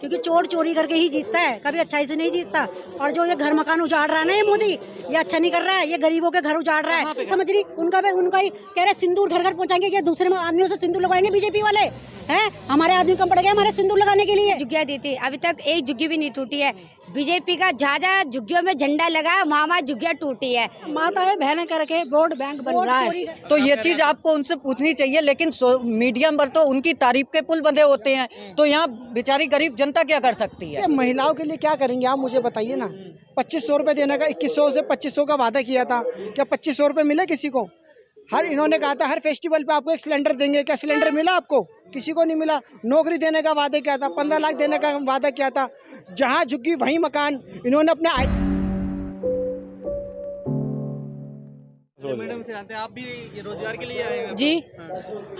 क्योंकि चोर चोरी करके ही जीतता है, कभी अच्छाई से नहीं जीतता। और जो ये घर मकान उजाड़ रहा है ना ये मोदी, ये अच्छा नहीं कर रहा है, ये गरीबों के घर उजाड़ रहा है। समझ रही, उनका ही कह रहे सिंदूर घर घर पहुंचाएंगे, क्या दूसरे आदमियों से सिंदूर लगवाएंगे बीजेपी वाले हैं? हमारे आदमी कम पड़ गए हमारे सिंदूर लगाने के लिए। झुग्गियाँ दी थी, अभी तक एक झुग्गी भी नहीं टूटी है। बीजेपी का जहाँ झुग्गियों में झंडा लगा वहाँ झुग्गियाँ टूटी है। माताएं बहनें करके वोट बैंक बन रहा है। तो ये चीज आपको उनसे पूछनी चाहिए, लेकिन मीडिया पर तो उनकी तारीफ के पुल बंधे होते हैं, तो यहाँ बेचारी गरीब जनता क्या कर सकती है? महिलाओं के लिए क्या करेंगे आप मुझे बताइए ना। 2500 रुपये देने का 2100 से 2500 का वादा किया था, क्या 2500 रुपये मिले किसी को? इन्होंने कहा था हर फेस्टिवल पे आपको एक सिलेंडर देंगे, क्या सिलेंडर मिला आपको? किसी को नहीं मिला। नौकरी देने का वादा किया था, 15 लाख देने का वादा किया था, जहाँ झुग्गी वहीं मकान। इन्होंने अपने मैडम से जानते हैं, आप भी ये रोजगार के लिए आए हैं? जी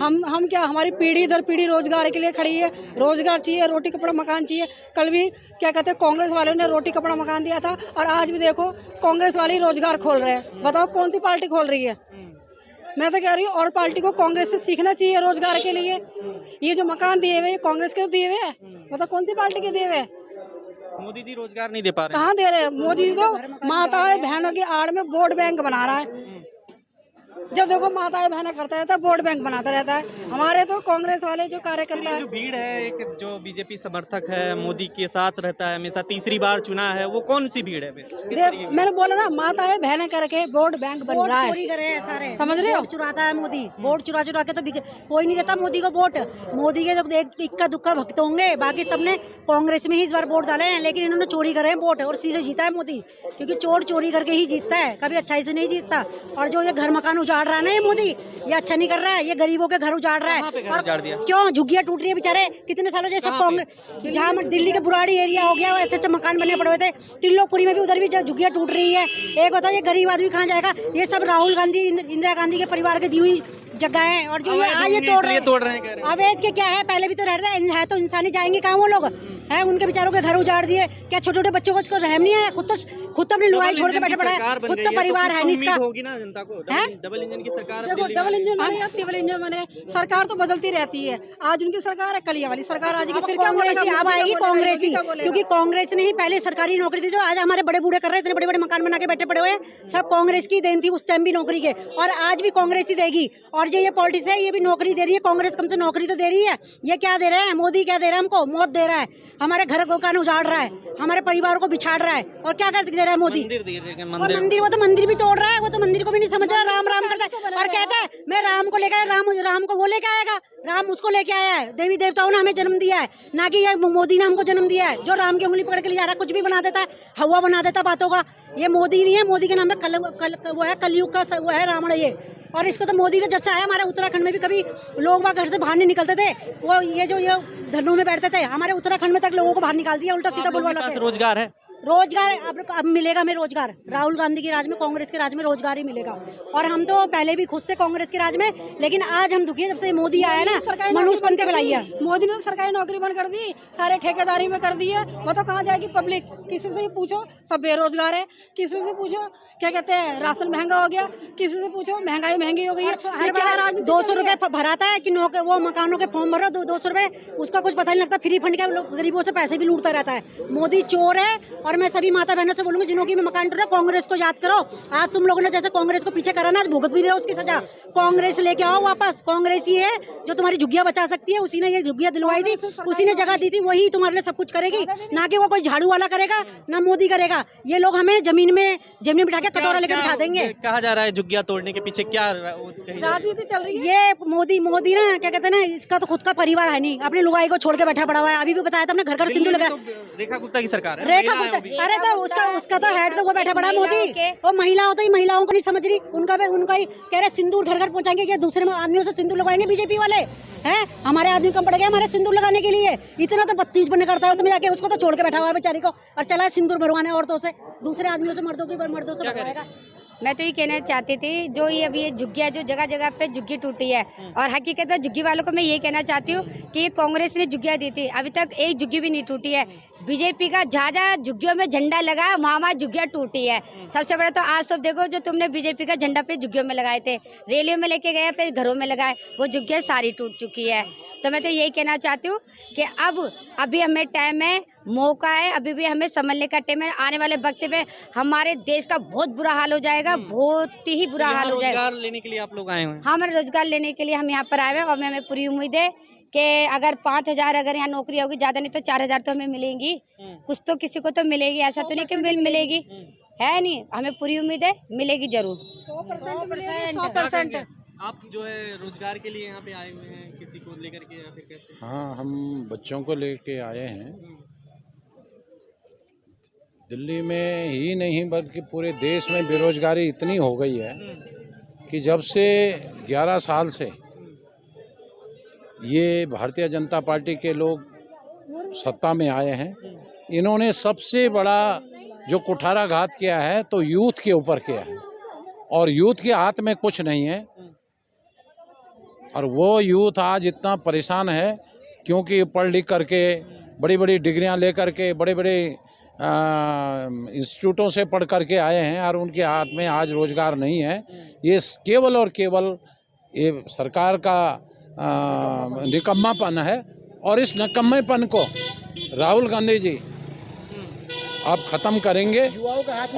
हम क्या, हमारी पीढ़ी दर पीढ़ी रोजगार के लिए खड़ी है। रोजगार चाहिए, रोटी कपड़ा मकान चाहिए। कल भी क्या कहते हैं कांग्रेस वालों ने रोटी कपड़ा मकान दिया था, और आज भी देखो कांग्रेस वाले ही रोजगार खोल रहे हैं। बताओ कौन सी पार्टी खोल रही है? मैं तो कह रही हूँ और पार्टी को कांग्रेस से सीखना चाहिए रोजगार के लिए। ये जो मकान दिए हुए कांग्रेस के तो दिए हुए हैं, मतलब कौन सी पार्टी के दिए हुए? मोदी जी रोजगार नहीं दे पा रहे। कहाँ दे रहे हैं? मोदी जी तो माताएं बहनों की आड़ में वोट बैंक बना रहा है। जब देखो माताएं बहनें करता रहता है, वोट बैंक बनाता रहता है। हमारे तो कांग्रेस वाले जो कार्यकर्ता है, जो भीड़ है, एक जो बीजेपी समर्थक है, मोदी के साथ रहता है, हमेशा तीसरी बार चुना है, वो कौन सी भीड़ है? मैंने बोला ना माताएं बहनें करके वोट बैंक बन रहा है। चोरी करे हैं सारे, समझ रहे हो? वोट चुराता है मोदी, वोट चुरा चुरा के तो कोई नहीं देता मोदी को वोट। मोदी के तो एक इक्का दुक्का भक्त होंगे, बाकी सबने कांग्रेस में ही इस बार वोट डाले हैं, लेकिन इन्होंने चोरी करे हैं वोट, और सीधे जीता है मोदी, क्योंकि चोर चोरी करके ही जीतता है, कभी अच्छाई से नहीं जीतता। और जो ये घर मकान उजाड़ रहा है ना ये मोदी, ये अच्छा नहीं कर रहा है, ये गरीबों के घर उजाड़ रहा है। और क्यों झुग्गियां टूट रही है बेचारे, कितने सालों से सब कांग्रेस, जहाँ दिल्ली के बुराड़ी एरिया हो गया, अच्छे अच्छे मकान बने पड़े हुए थे, त्रिलोकपुरी में भी उधर भी झुग्गियां टूट रही है। एक बताओ ये गरीब आदमी कहाँ जाएगा? ये सब राहुल गांधी, इंदिरा गांधी के परिवार के दी हुई जगह है, और जो ये तोड़ रहे हैं। अवैध के क्या है, पहले भी तो रहता है तो इंसानी जाएंगे कहाँ वो लोग हैं? उनके बेचारों के घर उजाड़ दिए। क्या छोटे छोटे बच्चों को रहम नहीं है? खुद तो अपनी लुगाई छोड़ के बैठे पड़ा है, खुद तो परिवार है नहीं इसका। होगी ना जनता को, डबल इंजन की सरकार। देखो डबल इंजन बने, ट्रिपल इंजन बने, सरकार तो बदलती रहती है। आज उनकी सरकार है, कल ये वाली सरकार आ जाएगी, फिर क्या बोलेगा? अब आएगी कांग्रेस ही, क्योंकि कांग्रेस ने ही पहले सरकारी नौकरी दी, जो आज हमारे बड़े बूढ़े कर रहे हैं, इतने बड़े बड़े मकान बना के बैठे पड़े हुए हैं, सब कांग्रेस की देन थी उस टाइम भी नौकरी के, और आज भी कांग्रेस ही देगी। और जो ये पॉलिटिक्स है, ये भी नौकरी दे रही है, कांग्रेस कम से नौकरी तो दे रही है। ये क्या दे रहे हैं? मोदी क्या दे रहा है हमको? मौत दे रहा है, हमारे घर को कान उजाड़ रहा है, हमारे परिवार को बिछाड़ रहा है, और क्या कर दे रहा है मोदी? मंदिर, वो तो मंदिर भी तोड़ रहा है, वो तो मंदिर को भी नहीं समझ रहा, राम राम करता है और कहता है मैं राम को लेकर, राम को वो लेके आएगा, राम उसको लेके आया है। देवी देवताओं ने हमें जन्म दिया है, ना कि ये मोदी ने हमको जन्म दिया है, जो राम की उंगली पकड़ के ले जा रहा है, कुछ भी बना देता है, हवा बना देता बातों का। ये मोदी नहीं है, मोदी के नाम में वो है कलयुग का, वो है रावण ये। और इसको तो मोदी ने जब से आया, हमारे उत्तराखंड में भी कभी लोग वहाँ घर से बाहर नहीं निकलते थे, वो ये धरनों में बैठते थे, हमारे उत्तराखंड में तक लोगों को बाहर निकाल दिया, उल्टा सीधा बोलवा लगे। रोजगार है, रोजगार अब मिलेगा हमें रोजगार। राहुल गांधी के राज में, कांग्रेस के राज में रोजगार ही मिलेगा। और हम तो पहले भी खुश थे कांग्रेस के राज में, लेकिन आज हम दुखी है जब से मोदी आया ना, मनुष्य बनते बुलाई है। मोदी ने सरकारी नौकरी बंद कर दी, सारे ठेकेदारी में कर दी है। बताओ कहाँ जाएगी पब्लिक? किसी से ही पूछो, सब बेरोजगार है। किसी से पूछो क्या कहते हैं, राशन महंगा हो गया, किसी से पूछो महंगाई महंगी हो गई है। 200 रुपए भराता है कि वो मकानों के फॉर्म भरो, 200 रुपए, उसका कुछ पता नहीं लगता। फ्री फंड का गरीबों से पैसे भी लूटता रहता है। मोदी चोर है। और मैं सभी माता बहनों से बोलूंगी, जिन्हों की में मकान टूटा, कांग्रेस को याद करो। आज तुम लोगों ने जैसे कांग्रेस को पीछे करा ना, आज भुगत भी रहे हो उसकी सजा। कांग्रेस लेके आओ वापस। कांग्रेस ही है जो तुम्हारी झुग्गियां बचा सकती है, उसी ने ये झुग्गियां दिलवाई थी, उसी ने जगह दी थी, वही तुम्हारे लिए सब कुछ करेगी, ना कि वो कोई झाड़ू वाला करेगा, ना मोदी करेगा। ये लोग हमें जमीन में बिठा के कटोरा लेकर बिठा देंगे। कहा जा रहा है झुग्गियां तोड़ने के पीछे क्या राजनीति चल रही है? ये मोदी ना क्या कहते हैं ना, इसका तो खुद का परिवार है नहीं, अपनी लुगाई को छोड़ के बैठा पड़ा हुआ है। अभी भी बताया था, अपने घर सिंधु लगा। रेखा गुप्ता की सरकार है, रेखा गुप्ता, अरे तो उसका तो हेड तो वो बैठा पड़ा मोदी। और महिलाओं तो महिलाओं को नहीं समझ रही, उनका ही कह रहे सिंदूर घर घर पहुंचाएंगे, क्या दूसरे आदमियों से सिंदूर लगवाएंगे बीजेपी वाले हैं? हमारे आदमी कम पड़ गए हमारे सिंदूर लगाने के लिए। इतना तो बत्तीस बनने करता है, तो जाके उसको तो छोड़ के बैठा हुआ है बेचारी को, और चला है सिंदूर भरवाने औरतों से, दूसरे आदमियों से, मर्दों से भरवाएगा। मैं तो ये कहना चाहती थी, जो ये अभी ये झुग्गियाँ जो जगह जगह पे झुग्गी टूटी है, और हकीकत में झुग्गी वालों को मैं ये कहना चाहती हूँ कि कांग्रेस ने झुग्गियाँ दी थी, अभी तक एक झुग्गी भी नहीं टूटी है। बीजेपी का जहाँ झुग्गियों में झंडा लगा वहाँ झुग्गियाँ टूटी है। सबसे बड़ा तो आज सब देखो, जो तुमने बीजेपी का झंडा पे झुग्गियों में लगाए थे, रैलियों में लेके गए, फिर घरों में लगाए, वो झुग्गियाँ सारी टूट चुकी है। तो मैं तो यही कहना चाहती हूँ कि अभी हमें टाइम है, मौका है, अभी भी हमें संभलने का टाइम है। आने वाले वक्त में हमारे देश का बहुत बुरा हाल हो जाएगा, बहुत ही बुरा हाल हो जाएगा। रोजगार लेने के लिए आप लोग आए हुए हैं? हाँ, हमारे रोजगार लेने के लिए हम यहाँ पर आए हुए हैं और हमें पूरी उम्मीद है कि अगर 5,000 अगर यहाँ नौकरी होगी, ज़्यादा नहीं तो 4,000 तो हमें मिलेंगी। कुछ तो किसी को तो मिलेगी, ऐसा तो नहीं कि मिलेगी, है नहीं। हमें पूरी उम्मीद है मिलेगी जरूर। 100%। आप जो है रोजगार के लिए यहाँ पे आए हुए हैं, किसी को लेकर के या फिर कैसे? हाँ, हम बच्चों को लेके आए हैं। दिल्ली में ही नहीं बल्कि पूरे देश में बेरोजगारी इतनी हो गई है कि जब से 11 साल से ये भारतीय जनता पार्टी के लोग सत्ता में आए हैं, इन्होंने सबसे बड़ा जो कुठाराघात किया है तो यूथ के ऊपर किया है। और यूथ के हाथ में कुछ नहीं है, और वो यूथ आज इतना परेशान है क्योंकि पढ़ लिख करके बड़ी बड़ी डिग्रियां लेकर के बड़े बड़े इंस्टीट्यूटों से पढ़ करके आए हैं और उनके हाथ में आज रोज़गार नहीं है। ये केवल और केवल ये सरकार का निकम्मापन है, और इस निकम्मेपन को राहुल गांधी जी अब ख़त्म करेंगे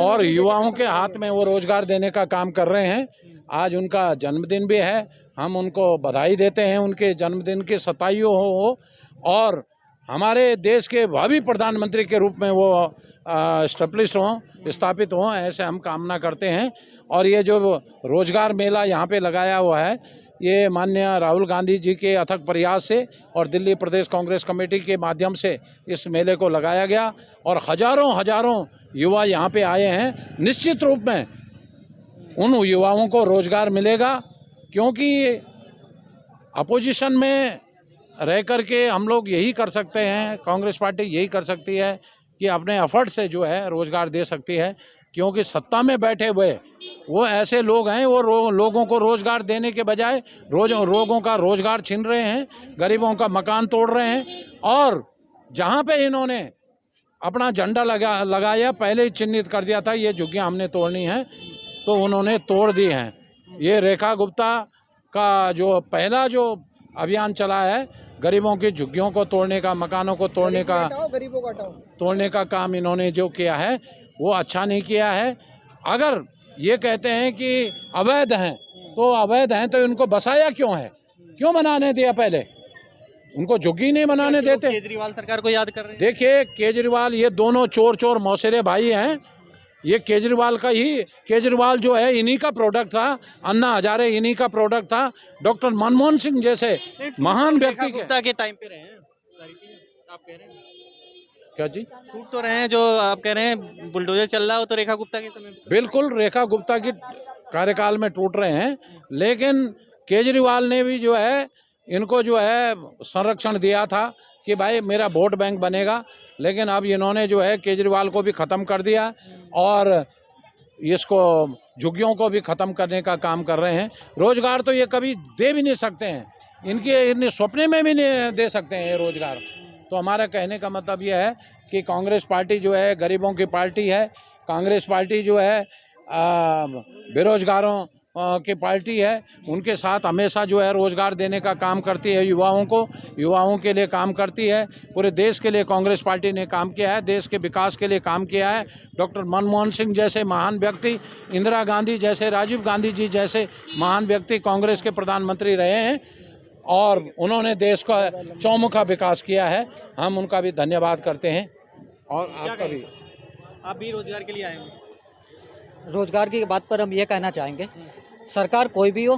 और युवाओं के हाथ में वो रोज़गार देने का काम कर रहे हैं। आज उनका जन्मदिन भी है, हम उनको बधाई देते हैं, उनके जन्मदिन के 27 हो और हमारे देश के भावी प्रधानमंत्री के रूप में वो स्टैब्लिश हों, स्थापित हों, ऐसे हम कामना करते हैं। और ये जो रोज़गार मेला यहाँ पे लगाया हुआ है, ये माननीय राहुल गांधी जी के अथक प्रयास से और दिल्ली प्रदेश कांग्रेस कमेटी के माध्यम से इस मेले को लगाया गया और हजारों युवा यहाँ पे आए हैं। निश्चित रूप में उन युवाओं को रोज़गार मिलेगा, क्योंकि अपोजिशन में रह कर के हम लोग यही कर सकते हैं, कांग्रेस पार्टी यही कर सकती है कि अपने एफर्ट से जो है रोज़गार दे सकती है। क्योंकि सत्ता में बैठे हुए वो ऐसे लोग हैं, वो लोगों को रोज़गार देने के बजाय लोगों का रोज़गार छीन रहे हैं, गरीबों का मकान तोड़ रहे हैं। और जहाँ पे इन्होंने अपना झंडा लगाया, पहले ही चिन्हित कर दिया था ये झुग्गियाँ हमने तोड़नी है, तो उन्होंने तोड़ दी हैं। ये रेखा गुप्ता का जो पहला जो अभियान चला है, गरीबों की झुग्गियों को तोड़ने का, मकानों को तोड़ने का, गरीबों को हटाओ, तोड़ने का काम इन्होंने जो किया है वो अच्छा नहीं किया है। अगर ये कहते हैं कि अवैध हैं, तो अवैध हैं तो इनको बसाया क्यों है, क्यों बनाने दिया? पहले उनको झुग्गी नहीं बनाने देते। केजरीवाल सरकार को याद कर रहे हैं। देखिए केजरीवाल, ये दोनों चोर मौसेरे भाई हैं। ये केजरीवाल जो है इन्हीं का प्रोडक्ट था, अन्ना हजारे इन्हीं का प्रोडक्ट था। डॉक्टर मनमोहन सिंह जैसे महान व्यक्ति के टाइम पे रहे हैं सारी चीजें, आप कह रहे हैं क्या जी? टूट तो रहे हैं, जो आप कह रहे हैं बुलडोजर चल रहा हो तो रेखा गुप्ता के समय में। बिल्कुल रेखा गुप्ता की कार्यकाल में टूट रहे हैं, लेकिन केजरीवाल ने भी जो है इनको जो है संरक्षण दिया था कि भाई मेरा वोट बैंक बनेगा। लेकिन अब इन्होंने जो है केजरीवाल को भी ख़त्म कर दिया और इसको झुग्गियों को भी ख़त्म करने का काम कर रहे हैं। रोज़गार तो ये कभी दे भी नहीं सकते हैं, इनके सपने में भी नहीं दे सकते हैं ये रोज़गार। तो हमारा कहने का मतलब ये है कि कांग्रेस पार्टी जो है गरीबों की पार्टी है, कांग्रेस पार्टी जो है बेरोजगारों की पार्टी है। उनके साथ हमेशा जो है रोज़गार देने का काम करती है, युवाओं के लिए काम करती है। पूरे देश के लिए कांग्रेस पार्टी ने काम किया है, देश के विकास के लिए काम किया है। डॉक्टर मनमोहन सिंह जैसे महान व्यक्ति, इंदिरा गांधी जैसे, राजीव गांधी जी जैसे महान व्यक्ति कांग्रेस के प्रधानमंत्री रहे हैं और उन्होंने देश का चौमुखा विकास किया है। हम उनका भी धन्यवाद करते हैं। और आपका भी, आप भी रोजगार के लिए आए हैं? रोज़गार की बात पर हम ये कहना चाहेंगे, सरकार कोई भी हो,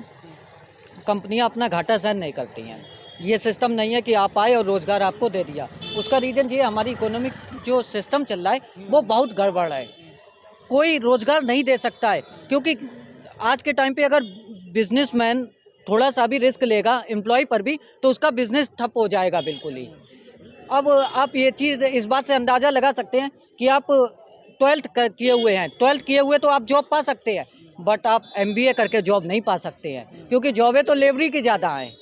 कंपनियां अपना घाटा सहन नहीं करती हैं। ये सिस्टम नहीं है कि आप आए और रोज़गार आपको दे दिया। उसका रीज़न ये हमारी इकोनॉमिक जो सिस्टम चल रहा है वो बहुत गड़बड़ है। कोई रोज़गार नहीं दे सकता है, क्योंकि आज के टाइम पे अगर बिजनेसमैन थोड़ा सा भी रिस्क लेगा एम्प्लॉय पर भी, तो उसका बिजनेस ठप हो जाएगा बिल्कुल ही। अब आप ये चीज़ इस बात से अंदाज़ा लगा सकते हैं कि आप 12th किए हुए हैं, 12th किए हुए तो आप जॉब पा सकते हैं, बट आप MBA करके जॉब नहीं पा सकते हैं, क्योंकि जॉबें तो लेबरी की ज़्यादा हैं।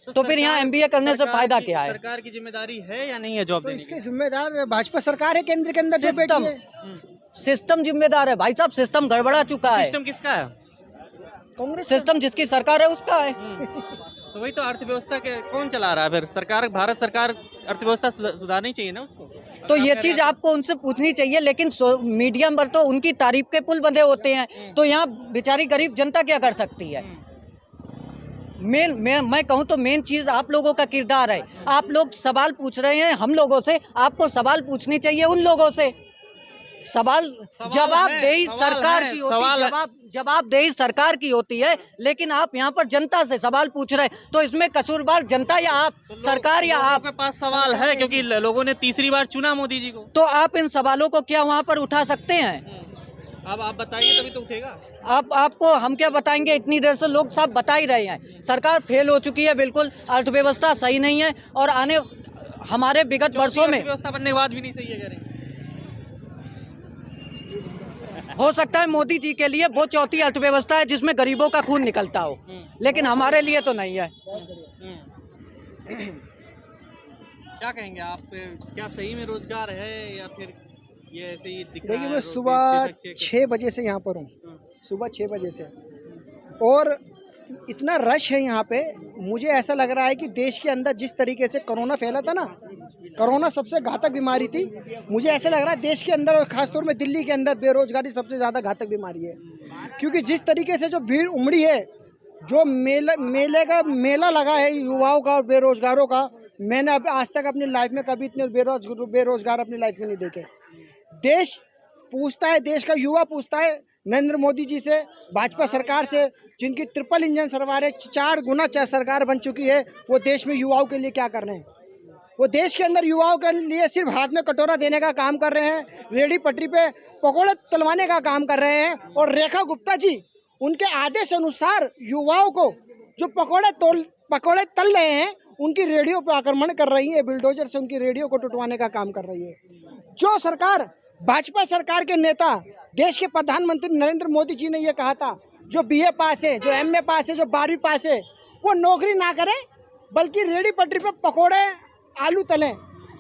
तो फिर यहाँ MBA करने से फ़ायदा क्या है? सरकार की जिम्मेदारी है या नहीं है जॉब तो देने की? इसके जिम्मेदार भाजपा सरकार है, केंद्र के अंदर जो बैठी है। सिस्टम जिम्मेदार है भाई साहब, सिस्टम गड़बड़ा चुका है। सिस्टम किसका है? कांग्रेस सिस्टम जिसकी सरकार है उसका है। तो वही तो अर्थव्यवस्था के कौन चला रहा है फिर? सरकार, भारत सरकार अर्थव्यवस्था सुधारनी चाहिए ना उसको। तो ये चीज़ आपको उनसे पूछनी चाहिए, लेकिन मीडिया पर तो उनकी तारीफ के पुल बंधे होते हैं, तो यहाँ बेचारी गरीब जनता क्या कर सकती है? मैं कहूँ तो मेन चीज़ आप लोगों का किरदार है। आप लोग सवाल पूछ रहे हैं हम लोगों से, आपको सवाल पूछनी चाहिए उन लोगों से। जवाबदेही सरकार की होती है, जवाबदेही सरकार की होती है, लेकिन आप यहाँ पर जनता से सवाल पूछ रहे हैं, तो इसमें कसूरवार जनता या आप, सरकार या आप? आपके पास सवाल है क्योंकि लोगों ने तीसरी बार चुना मोदी जी को, तो आप इन सवालों को क्या वहाँ पर उठा सकते हैं? अब आप बताइए तभी तो उठेगा। आपको हम क्या बताएंगे? इतनी देर से लोग सब बता ही रहे हैं, सरकार फेल हो चुकी है, बिल्कुल अर्थव्यवस्था सही नहीं है, और आने हमारे विगत वर्षों में व्यवस्था बनने के बाद भी नहीं सही है, कह रहे हैं। हो सकता है मोदी जी के लिए वो चौथी अर्थव्यवस्था है जिसमें गरीबों का खून निकलता हो, लेकिन हमारे लिए तो नहीं है। क्या कहेंगे आप, क्या सही में रोजगार है या फिर ये ऐसे ही दिख रहा है? देखिए मैं सुबह 6 बजे से यहाँ पर हूँ, सुबह 6 बजे से, और इतना रश है यहाँ पे। मुझे ऐसा लग रहा है कि देश के अंदर जिस तरीके से कोरोना फैला था ना, कोरोना सबसे घातक बीमारी थी, मुझे ऐसा लग रहा है देश के अंदर और ख़ासतौर में दिल्ली के अंदर बेरोजगारी सबसे ज़्यादा घातक बीमारी है। क्योंकि जिस तरीके से जो भीड़ उमड़ी है, जो मेला लगा है युवाओं का और बेरोजगारों का, मैंने अब आज तक अपनी लाइफ में कभी इतने बेरोजगार अपनी लाइफ में नहीं देखे। देश पूछता है, देश का युवा पूछता है नरेंद्र मोदी जी से, भाजपा सरकार से, जिनकी ट्रिपल इंजन सरकार है, 4 गुना सरकार बन चुकी है, वो देश में युवाओं के लिए क्या कर रहे हैं? वो देश के अंदर युवाओं के लिए सिर्फ हाथ में कटोरा देने का काम कर रहे हैं, रेडी पटरी पे पकौड़े तलवाने का काम कर रहे हैं। और रेखा गुप्ता जी उनके आदेश अनुसार युवाओं को जो पकौड़े तल रहे हैं, उनकी रेडियो पर आक्रमण कर रही है, बुलडोजर से उनकी रेडियो को टुटवाने का काम कर रही है। जो सरकार, भाजपा सरकार के नेता, देश के प्रधानमंत्री नरेंद्र मोदी जी ने ये कहा था, जो BA पास है, जो MA पास है, जो 12वीं पास है, वो नौकरी ना करें बल्कि रेडी पटरी पे पकोड़े आलू तलें।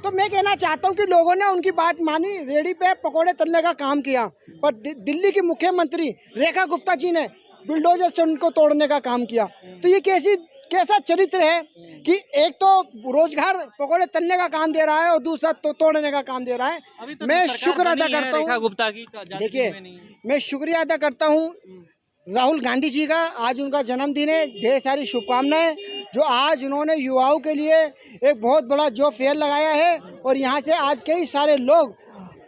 तो मैं कहना चाहता हूँ कि लोगों ने उनकी बात मानी, रेडी पे पकोड़े तलने का काम किया, पर दिल्ली की मुख्यमंत्री रेखा गुप्ता जी ने बुलडोजर से उनको तोड़ने का काम किया। तो ये कैसा चरित्र है कि एक तो रोजगार पकौड़े तलने का काम दे रहा है और दूसरा तो तोड़ने का काम दे रहा है। मैं शुक्र अदा करता हूँ, देखिए मैं शुक्रिया अदा करता हूँ राहुल गांधी जी का। आज उनका जन्मदिन है, ढेर सारी शुभकामनाएं, जो आज उन्होंने युवाओं के लिए एक बहुत बड़ा जॉब फेयर लगाया है, और यहाँ से आज कई सारे लोग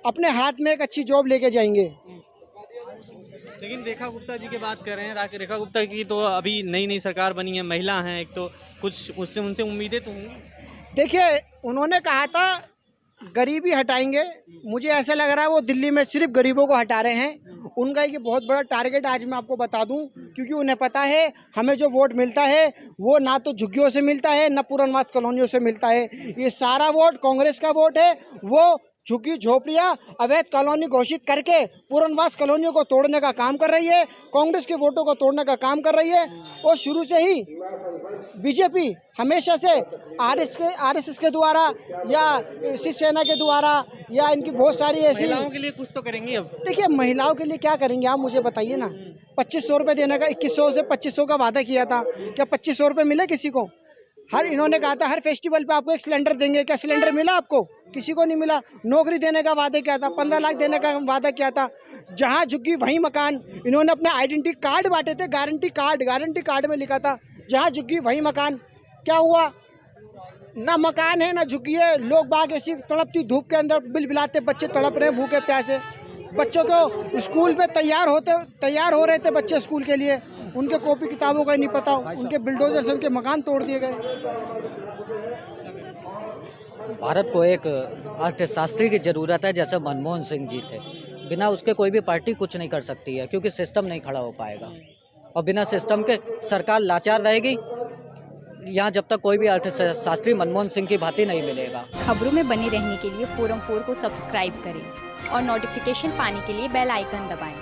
अपने हाथ में एक अच्छी जॉब लेके जाएंगे। लेकिन रेखा गुप्ता जी की बात कर रहे हैं, रेखा गुप्ता की तो अभी नई सरकार बनी है, महिला हैं एक, तो कुछ उससे उनसे उम्मीदें तो होंगी। देखिए उन्होंने कहा था गरीबी हटाएंगे, मुझे ऐसा लग रहा है वो दिल्ली में सिर्फ गरीबों को हटा रहे हैं। उनका एक बहुत बड़ा टारगेट आज मैं आपको बता दूं, क्योंकि उन्हें पता है हमें जो वोट मिलता है वो ना तो झुग्गियों से मिलता है, ना पुरनवास कॉलोनियों से मिलता है। ये सारा वोट कांग्रेस का वोट है। वो झुग्गी झोपड़ियाँ अवैध कॉलोनी घोषित करके पुरनवास कॉलोनियों को तोड़ने का काम कर रही है, कांग्रेस के वोटों को तोड़ने का काम कर रही है। और शुरू से ही बीजेपी हमेशा से आरएसएस के द्वारा या शिवसेना के द्वारा या इनकी बहुत सारी ऐसी, महिलाओं के लिए कुछ तो करेंगी। अब देखिए महिलाओं के लिए क्या करेंगे आप मुझे बताइए ना। 2500 रुपये देने का, 2100 से 2500 का वादा किया था, क्या 2500 रुपये मिले किसी को? इन्होंने कहा था हर फेस्टिवल पे आपको एक सिलेंडर देंगे, क्या सिलेंडर मिला आपको? किसी को नहीं मिला। नौकरी देने का वादा किया था, 15 लाख देने का वादा किया था, जहां झुग्गी वहीं मकान। इन्होंने अपने आइडेंटिटी कार्ड बांटे थे, गारंटी कार्ड में लिखा था जहां झुग्गी वहीं मकान। क्या हुआ? ना मकान है ना झुग्गी है। लोग बाग ऐसी तड़पती धूप के अंदर बिलबिलाते बच्चे तड़प रहे हैं भूखे प्यासे। बच्चों को स्कूल में तैयार हो रहे थे बच्चे स्कूल के लिए, उनके कॉपी किताबों का नहीं पता, उनके बिल्डोजर से उनके मकान तोड़ दिए गए। भारत को एक अर्थशास्त्री की ज़रूरत है, जैसे मनमोहन सिंह जी थे। बिना उसके कोई भी पार्टी कुछ नहीं कर सकती है, क्योंकि सिस्टम नहीं खड़ा हो पाएगा, और बिना सिस्टम के सरकार लाचार रहेगी। यहाँ जब तक कोई भी अर्थशास्त्री मनमोहन सिंह की भांति नहीं मिलेगा। खबरों में बने रहने के लिए फोरम 4 को सब्सक्राइब करें और नोटिफिकेशन पाने के लिए बेल आइकन दबाएं।